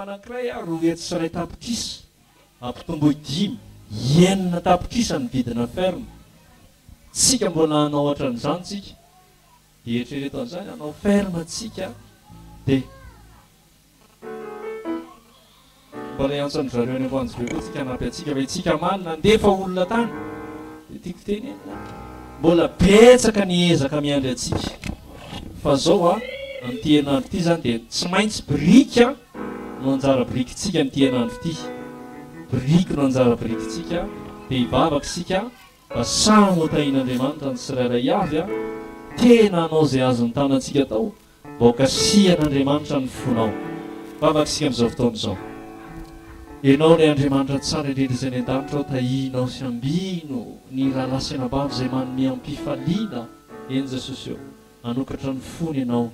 anankiray roa hetsy sy ray tapokisa ampitombo 5 enina tapokisa ny vidina ferme tsika mbola hanao ohatran'izany tsika dia eritrereto an'izany hanao ferme tsika dia mbola iantsony zareo any amboanjy be koa tsika hanampy atsika fa itsika maly nandefa olona tany dia tiako tenenina mbola betsaka ny ezaka miandry atsika fa zao a nyty henandro ity zany dia tsy maintsy brika no anjara brikitsika nyty henandro ity briky no anjara brikitsika dia hivavaka sika mba samy hotahin'Andriamanitra ny tsirairay avy a tena hanao izay azony tanantsika tao mba hokasihan'Andriamanitra ny fonao vavaka sika amin'izao fotoana izao ianao ny Andriamanitra tsara indrindra izay ny an-danitra ao tahinao sy ambino ny ralasenabavy izay manome ampifaliana eny Jesosy eo anokatra ny fony ianao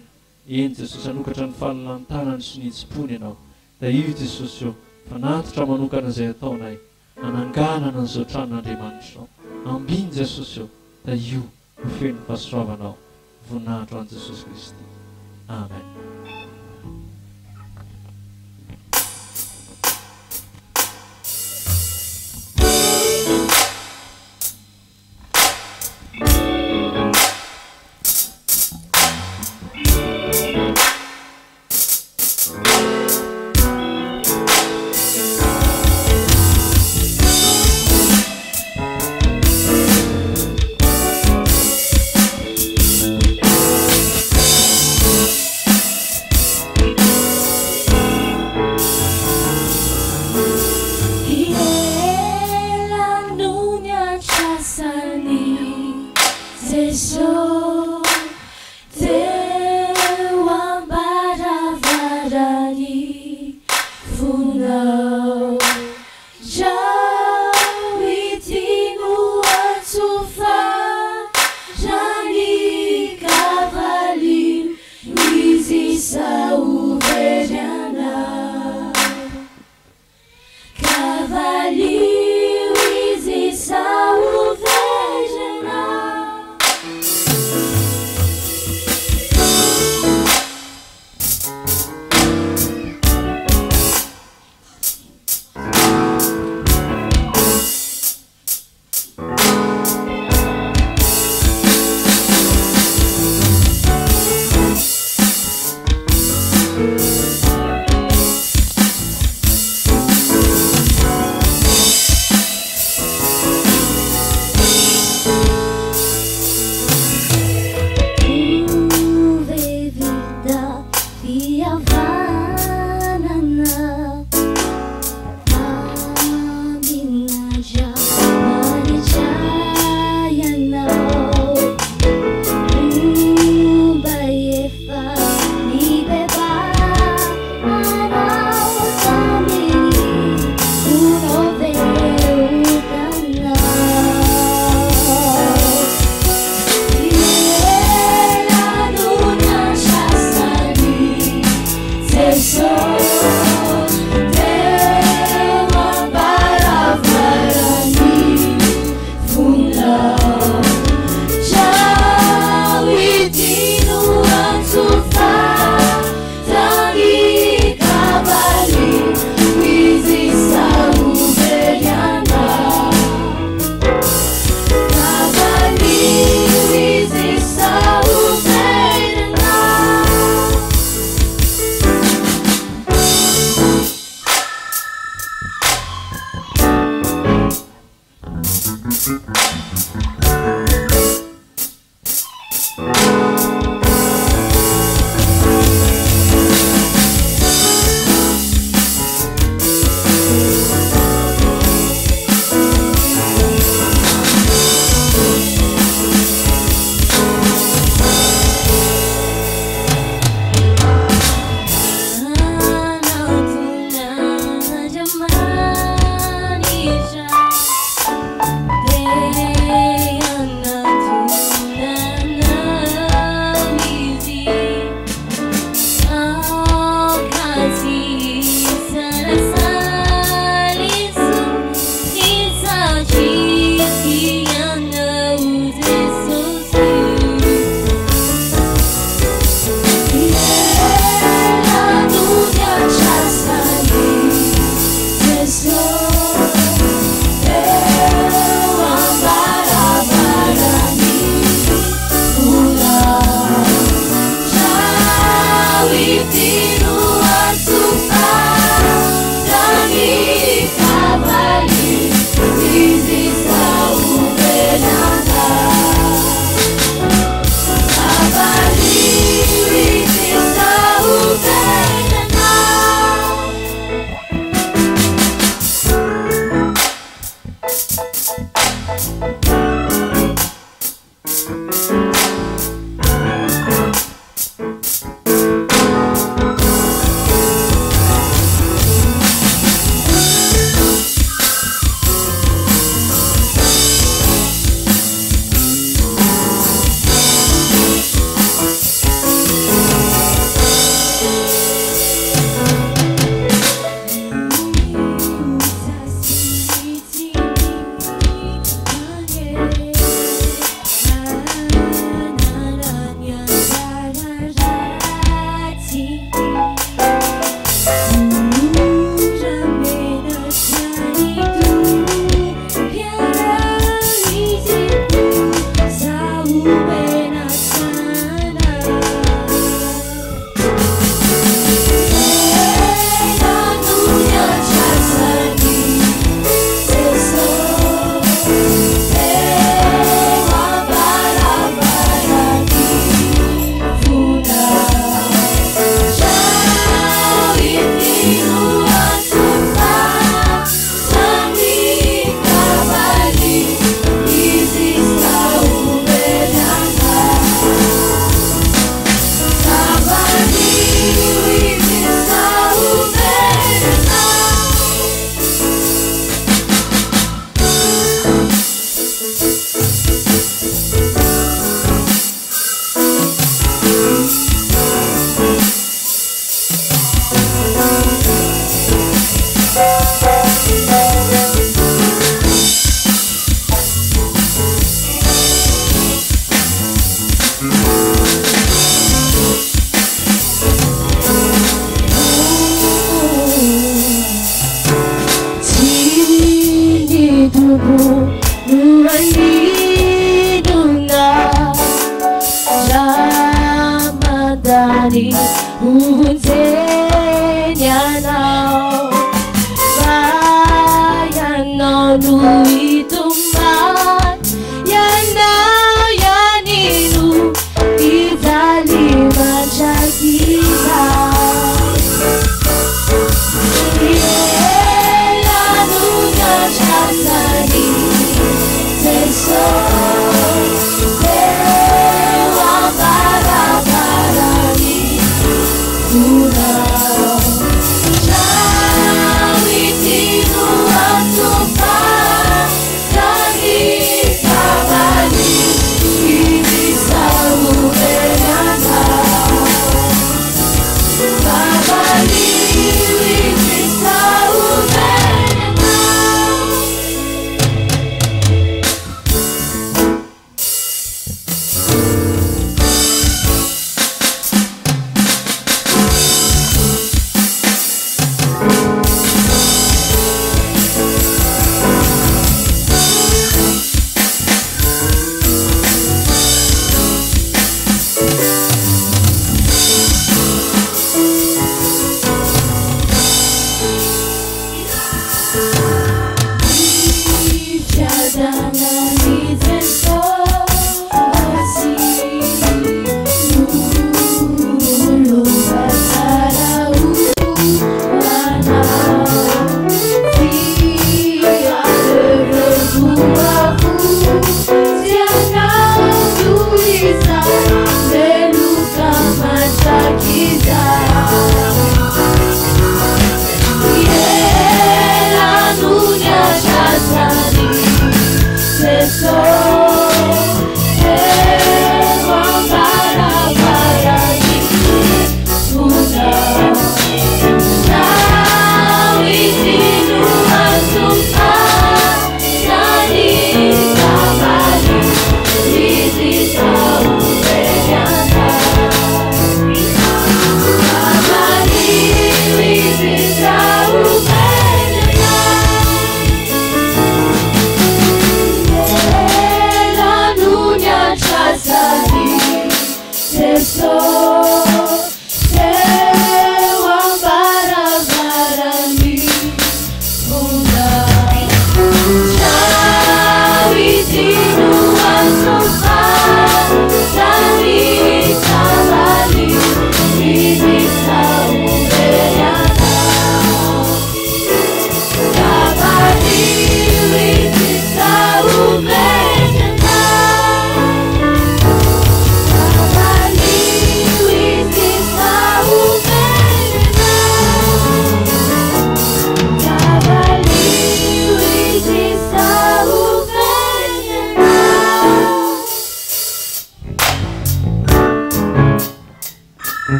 eny Jesosy anokatra ny fahalalahana sy ny tsim-pony ianao da io Jesosy eo fanatitra manokana izay ataonay ananganana an'izao tranon'Andriamanitra ambiny Jesosy eo da io ho feno fahasoavanao voninahitro an' Jesosy Kristy amen.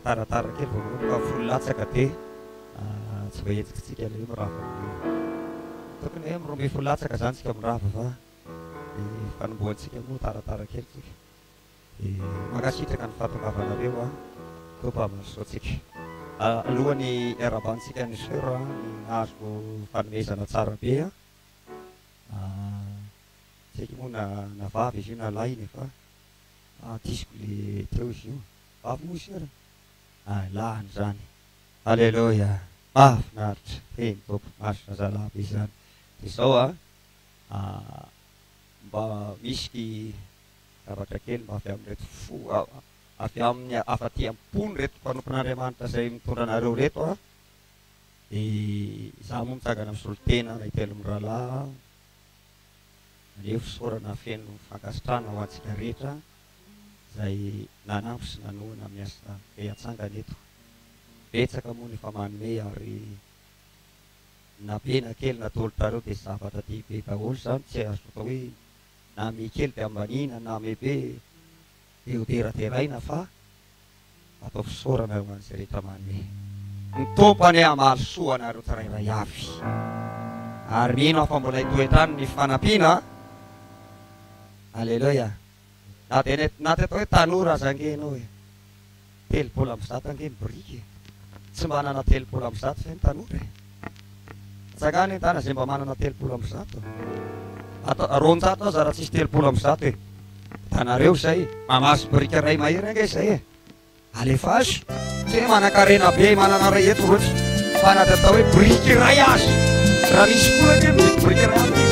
Tara-tara kely vao folo-latsaka dia tsy voahetsikitsika ilay hoe mirava tokony hoe miroa amby folo-latsaka zany tsika mirava fa fanomboantsika moa taratara kely tsika mankasitraka ny fahatokavanareo a tompamasoatsika alohan'ny erabantsika ny seur ny nazo fanomezana tsara be a tsaiky moa na vavy izy io na lahy nefa tisiko le teo izy io vavy mosy ara lahany zany alleloia mahafinaritra tompo masina zalava izy zany de zao mba misy zavatra kely mba avy amin'ny reto avy amin'ny afaty ampony reto mpanompon'Andriamanitra zay mitondra anareo reto de za moa mitsangana amin'ny solotena nahitelo amin'ny rahalahy aleo fisaorana feno fankasitrana ho antsika rehetra zay nanampy sy nanoana miasa be atsangana eto betsaka moa ny famanome ary na be na kely natolotrareo de zavatra ty be daholo zany tsy azo atao hoe na mekely de ambanina na mebe de hoterateraina fa atao fisaorana ho an'izay rehetra manome ny tompany amaly soa anareo tsirairay avy ary mino afa mbola hitoetrany ny fanampiana alleloia na ty atao hoe tanora azangenao hoe telopolo amby zato angeny briky tsy manana telopolo amby zato fa ny tanora tsagany ny tana zay mba manana telopolo amby zato ronjato aza raha tsisy telopolo amby zato tanareo zay mamaso brika ray mahery anga zay alefazo tsy hoe manan-karena be manana ray eto roatsy fa na ty atao hoe briky ray azy raha misy fola ny mety briky ray aby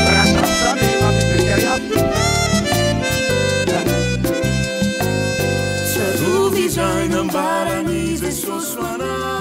raha samosamy izy mamy briky ray aby Saruvi zay nambarany Jesosy